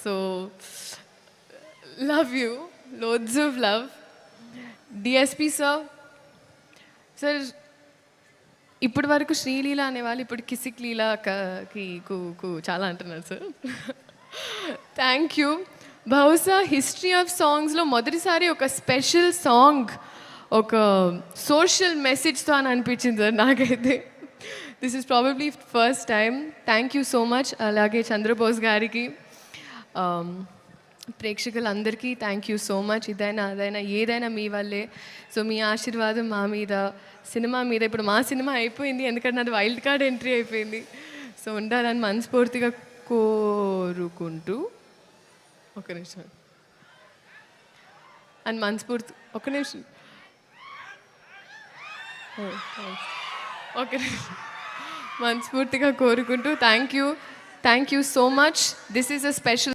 So love you, loads of love. DSP sir ఇప్పటి వరకు శ్రీలీల అనేవాళ్ళు ఇప్పుడు కిసిక్ లీలాకి చాలా అంటున్నారు సార్. Thank you. బహుశా హిస్టరీ ఆఫ్ సాంగ్స్లో మొదటిసారి ఒక స్పెషల్ సాంగ్ ఒక సోషల్ మెసేజ్తో అని అనిపించింది సార్ నాకైతే. This is probably first time. Thank you so much. అలాగే చంద్రబోస్ గారికి, ప్రేక్షకులందరికీ థ్యాంక్ యూ సో మచ్. ఇదైనా అదైనా ఏదైనా మీ వల్లే. సో మీ ఆశీర్వాదం మా మీద, సినిమా మీద. ఇప్పుడు మా సినిమా అయిపోయింది, ఎందుకంటే నాది వైల్డ్ కార్డ్ ఎంట్రీ అయిపోయింది. సో ఉండాలని మనస్ఫూర్తిగా కోరుకుంటూ ఒక నిమిషం అని మనస్ఫూర్తి ఒక నిమిషం ఓకే మనస్ఫూర్తిగా కోరుకుంటూ thank you so much. This is a special